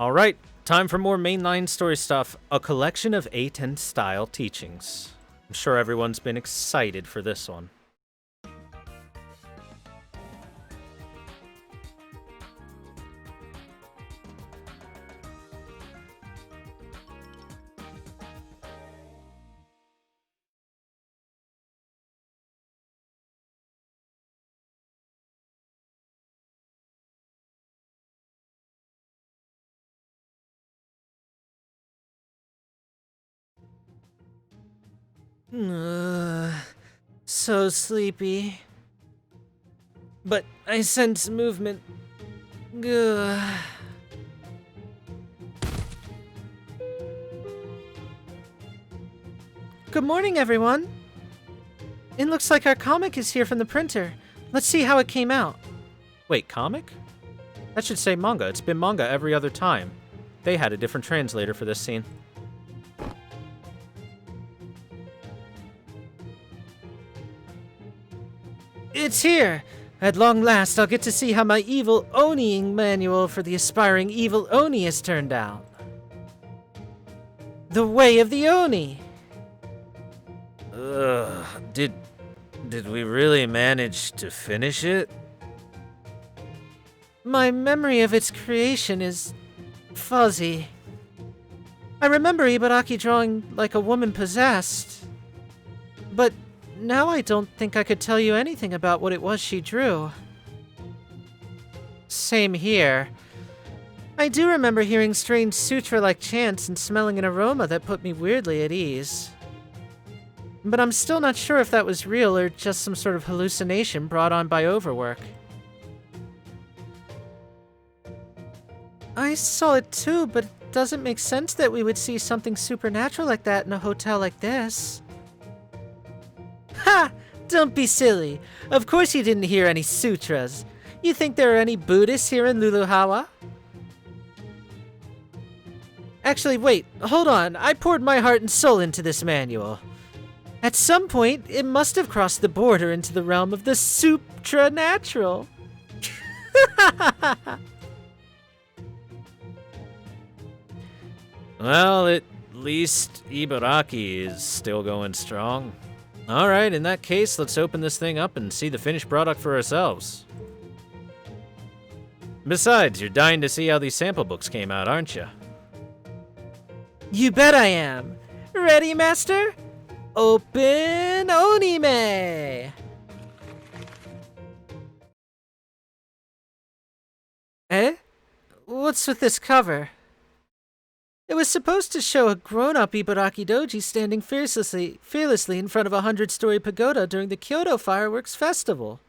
Alright, time for more mainline story stuff. A collection of A10 style teachings. I'm sure everyone's been excited for this one. So sleepy. But I sense movement. Ugh. Good morning, everyone. It looks like our comic is here from the printer. Let's see how it came out. Wait, comic? That should say manga. It's been manga every other time. They had a different translator for this scene. It's here! At long last, I'll get to see how my evil Oniing manual for the aspiring evil Oni has turned out. The Way of the Oni! Did we really manage to finish it? My memory of its creation is fuzzy. I remember Ibaraki drawing like a woman possessed. But now I don't think I could tell you anything about what it was she drew. Same here. I do remember hearing strange sutra-like chants and smelling an aroma that put me weirdly at ease. But I'm still not sure if that was real or just some sort of hallucination brought on by overwork. I saw it too, but it doesn't make sense that we would see something supernatural like that in a hotel like this. Ha! Don't be silly. Of course you didn't hear any sutras. You think there are any Buddhists here in Luluhawa? Actually, wait. Hold on. I poured my heart and soul into this manual. At some point, it must have crossed the border into the realm of the supranatural. Well, at least Ibaraki is still going strong. Alright, in that case, let's open this thing up and see the finished product for ourselves. Besides, you're dying to see how these sample books came out, aren't you? You bet I am! Ready, Master? Open Onime! Eh? What's with this cover? It was supposed to show a grown-up Ibaraki doji standing fearlessly in front of a 100-story pagoda during the Kyoto Fireworks Festival.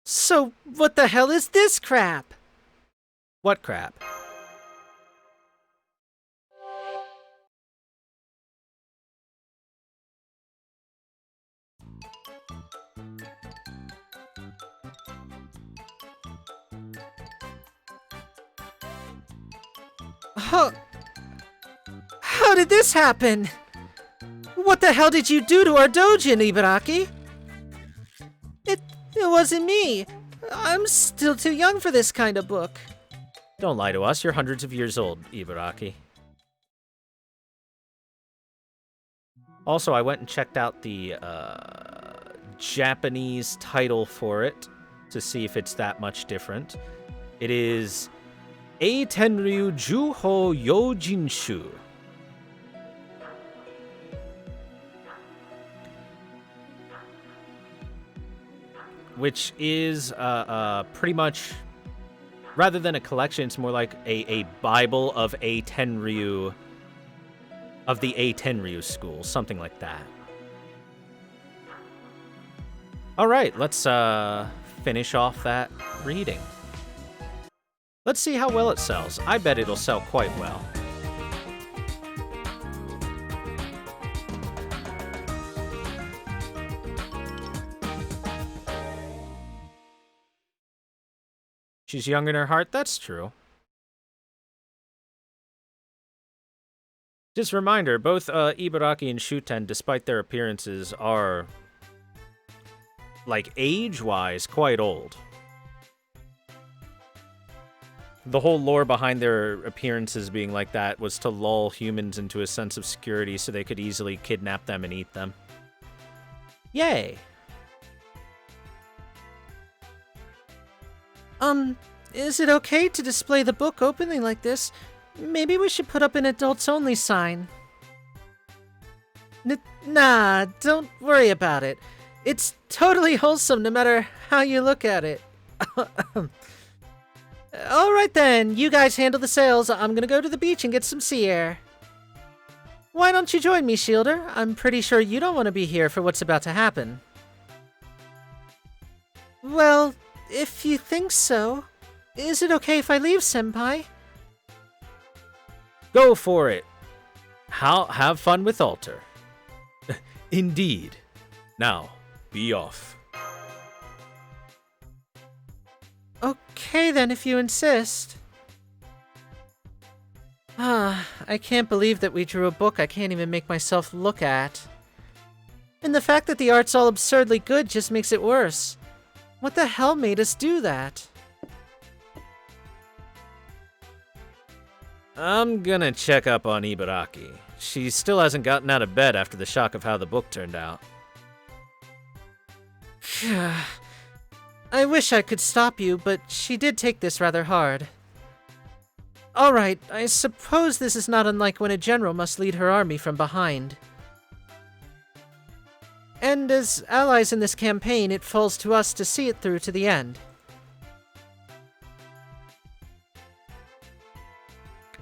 So, what the hell is this crap? What crap? How did this happen? What the hell did you do to our dojin, Ibaraki? It wasn't me. I'm still too young for this kind of book. Don't lie to us, you're hundreds of years old, Ibaraki. Also, I went and checked out the Japanese title for it to see if it's that much different. It is Eitenryu Juho Yojinshu. Which is pretty much, rather than a collection, it's more like a Bible of Eitenryu, of the Eitenryu school, something like that. Alright, let's finish off that reading. Let's see how well it sells. I bet it'll sell quite well. She's young in her heart, that's true. Just a reminder, both Ibaraki and Shuten, despite their appearances, are, like, age-wise, quite old. The whole lore behind their appearances being like that was to lull humans into a sense of security so they could easily kidnap them and eat them. Yay! Is it okay to display the book openly like this? Maybe we should put up an adults-only sign. Nah, don't worry about it. It's totally wholesome no matter how you look at it. Alright then, you guys handle the sales. I'm gonna go to the beach and get some sea air. Why don't you join me, Shielder? I'm pretty sure you don't want to be here for what's about to happen. Well, if you think so. Is it okay if I leave, Senpai? Go for it. Have fun with Alter. Indeed. Now, be off. Okay then, if you insist. I can't believe that we drew a book I can't even make myself look at. And the fact that the art's all absurdly good just makes it worse. What the hell made us do that? I'm gonna check up on Ibaraki. She still hasn't gotten out of bed after the shock of how the book turned out. I wish I could stop you, but she did take this rather hard. Alright, I suppose this is not unlike when a general must lead her army from behind. And as allies in this campaign, it falls to us to see it through to the end.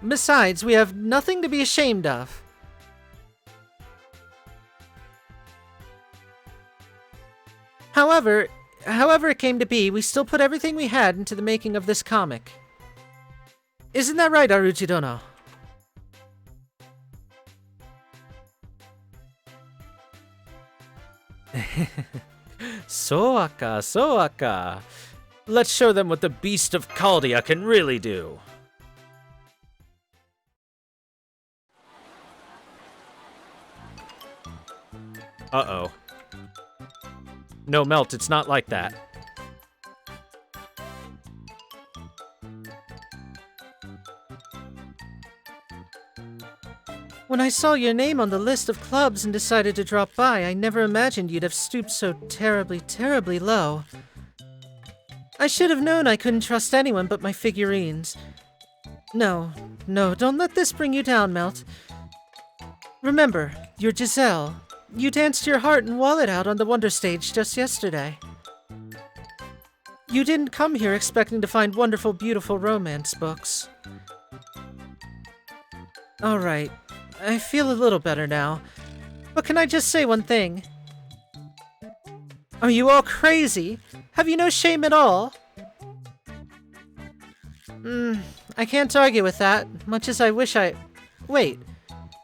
Besides, we have nothing to be ashamed of. However it came to be, we still put everything we had into the making of this comic. Isn't that right, Aruchi-dono? Soaka, Soaka. Let's show them what the beast of Chaldea can really do. Uh-oh. No, Melt, it's not like that. When I saw your name on the list of clubs and decided to drop by, I never imagined you'd have stooped so terribly, terribly low. I should have known I couldn't trust anyone but my figurines. No, don't let this bring you down, Melt. Remember, you're Giselle. You danced your heart and wallet out on the Wonder Stage just yesterday. You didn't come here expecting to find wonderful, beautiful romance books. Alright, I feel a little better now. But can I just say one thing? Are you all crazy? Have you no shame at all? I can't argue with that, much as I wish I... Wait,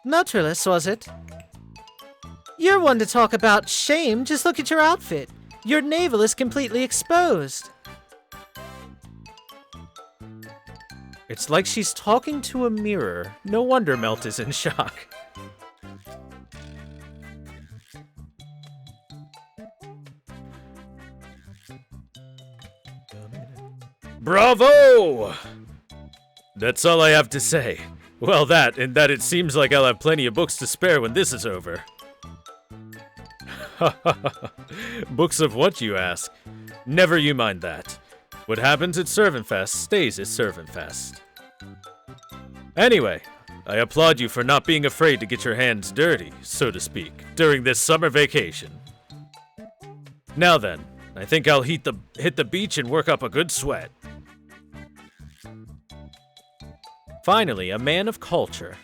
Meltrellis, was it? You're one to talk about shame, just look at your outfit. Your navel is completely exposed. It's like she's talking to a mirror. No wonder Melt is in shock. Bravo! That's all I have to say. Well, that, and that it seems like I'll have plenty of books to spare when this is over. Books of what, you ask? Never you mind that. What happens at ServaFes stays at ServaFes. Anyway, I applaud you for not being afraid to get your hands dirty, so to speak, during this summer vacation. Now then, I think I'll hit the beach and work up a good sweat. Finally, a man of culture.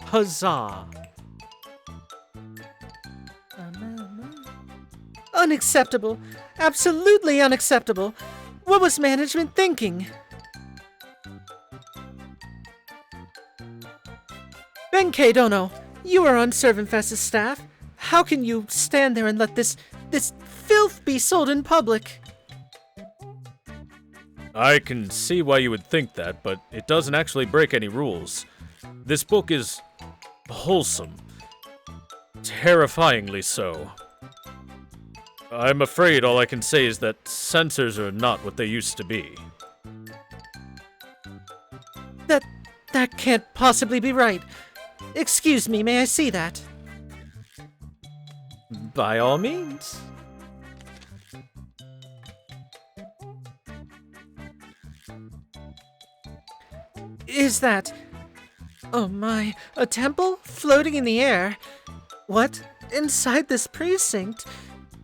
Huzzah! Unacceptable. Absolutely unacceptable. What was management thinking? Benkei Dono, you are on ServaFes' staff. How can you stand there and let this filth be sold in public? I can see why you would think that, but it doesn't actually break any rules. This book is wholesome. Terrifyingly so. I'm afraid all I can say is that censors are not what they used to be. That can't possibly be right. Excuse me, may I see that? By all means. Is that... Oh my, a temple floating in the air? What? Inside this precinct?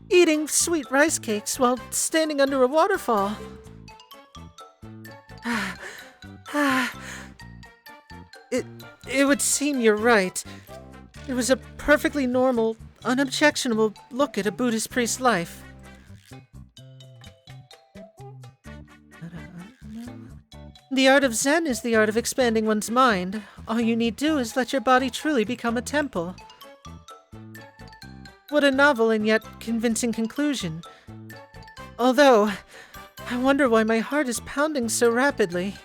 Eating sweet rice cakes while standing under a waterfall? It would seem you're right. It was a perfectly normal, unobjectionable look at a Buddhist priest's life. The art of Zen is the art of expanding one's mind. All you need do is let your body truly become a temple. What a novel and yet convincing conclusion. Although, I wonder why my heart is pounding so rapidly.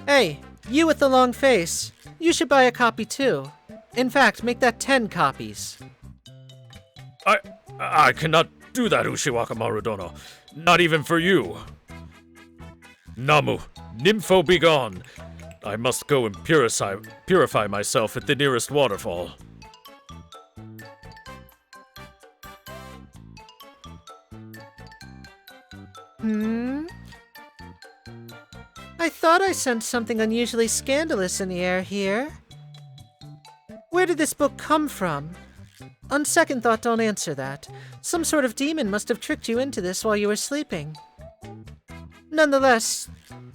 Hey, you with the long face. You should buy a copy too. In fact, make that 10 copies. I cannot do that, Ushiwaka Marudono. Not even for you. Namu, Nympho be gone. I must go and purify myself at the nearest waterfall. I thought I sensed something unusually scandalous in the air here. Where did this book come from? On second thought, don't answer that. Some sort of demon must have tricked you into this while you were sleeping. Nonetheless,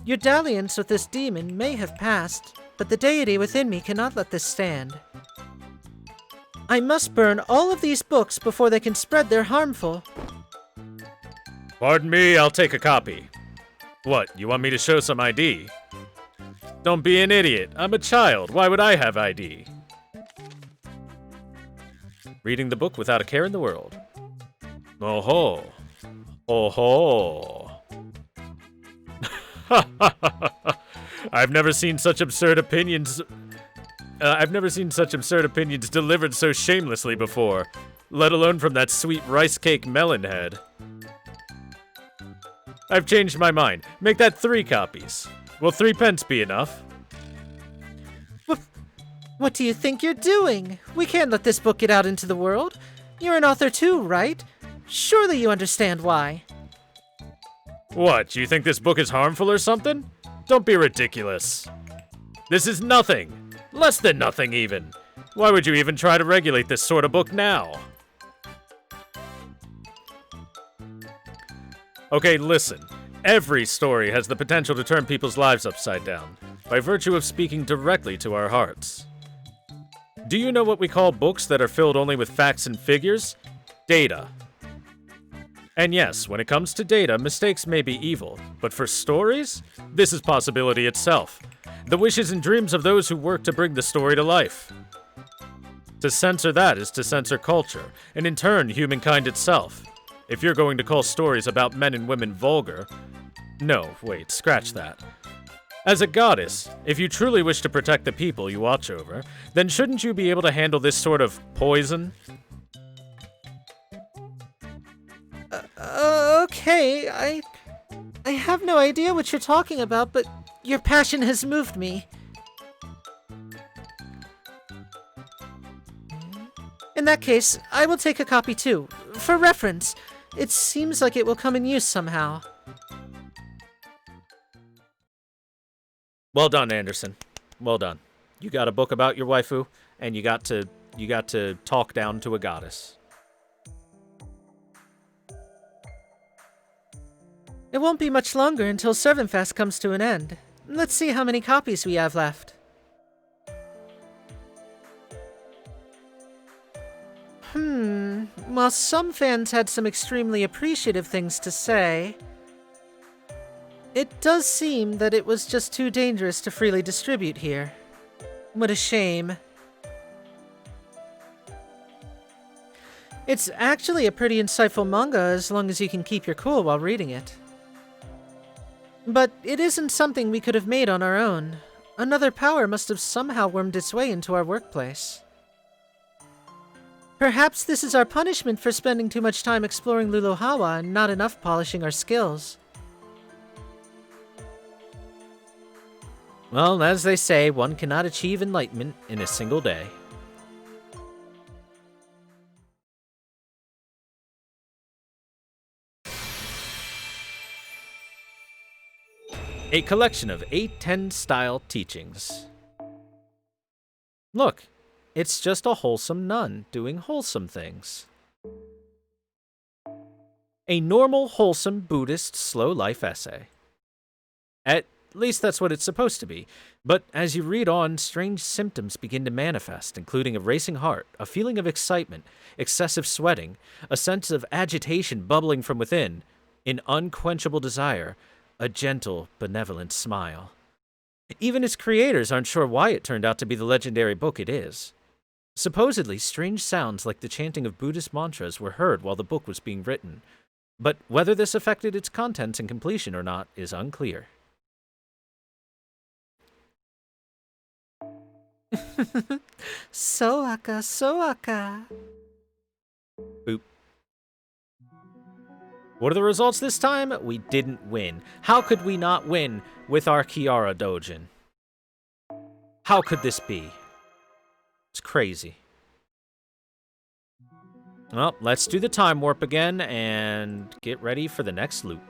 your dalliance with this demon may have passed, but the deity within me cannot let this stand. I must burn all of these books before they can spread their harmful... Pardon me, I'll take a copy. What, you want me to show some ID? Don't be an idiot. I'm a child. Why would I have ID? Reading the book without a care in the world. Oh ho. Oh ho. I've never seen such absurd opinions delivered so shamelessly before, let alone from that sweet rice cake melon head. I've changed my mind. Make that 3 copies. Will 3 pence be enough? What do you think you're doing? We can't let this book get out into the world. You're an author too, right? Surely you understand why. What, you think this book is harmful or something? Don't be ridiculous. This is nothing. Less than nothing, even. Why would you even try to regulate this sort of book now? Okay, listen. Every story has the potential to turn people's lives upside down, by virtue of speaking directly to our hearts. Do you know what we call books that are filled only with facts and figures? Data. And yes, when it comes to data, mistakes may be evil, but for stories, this is possibility itself. The wishes and dreams of those who work to bring the story to life. To censor that is to censor culture, and in turn, humankind itself. If you're going to call stories about men and women vulgar... No, wait, scratch that. As a goddess, if you truly wish to protect the people you watch over, then shouldn't you be able to handle this sort of poison? Okay, I have no idea what you're talking about, but your passion has moved me. In that case, I will take a copy too, for reference. It seems like it will come in use somehow. Well done, Anderson. Well done. You got a book about your waifu, and you got to talk down to a goddess. It won't be much longer until ServaFes comes to an end. Let's see how many copies we have left. While some fans had some extremely appreciative things to say, it does seem that it was just too dangerous to freely distribute here. What a shame. It's actually a pretty insightful manga as long as you can keep your cool while reading it. But it isn't something we could have made on our own. Another power must have somehow wormed its way into our workplace. Perhaps this is our punishment for spending too much time exploring Luluhawa and not enough polishing our skills. Well, as they say, one cannot achieve enlightenment in a single day. A collection of 810 style teachings. Look, it's just a wholesome nun doing wholesome things. A normal, wholesome Buddhist slow life essay. At least that's what it's supposed to be. But as you read on, strange symptoms begin to manifest, including a racing heart, a feeling of excitement, excessive sweating, a sense of agitation bubbling from within, an unquenchable desire, a gentle, benevolent smile. Even its creators aren't sure why it turned out to be the legendary book it is. Supposedly, strange sounds like the chanting of Buddhist mantras were heard while the book was being written, but whether this affected its contents and completion or not is unclear. Soaka, Soaka. Boop. What are the results this time? We didn't win. How could we not win with our Kiara Dojin? How could this be? It's crazy. Well, let's do the time warp again and get ready for the next loop.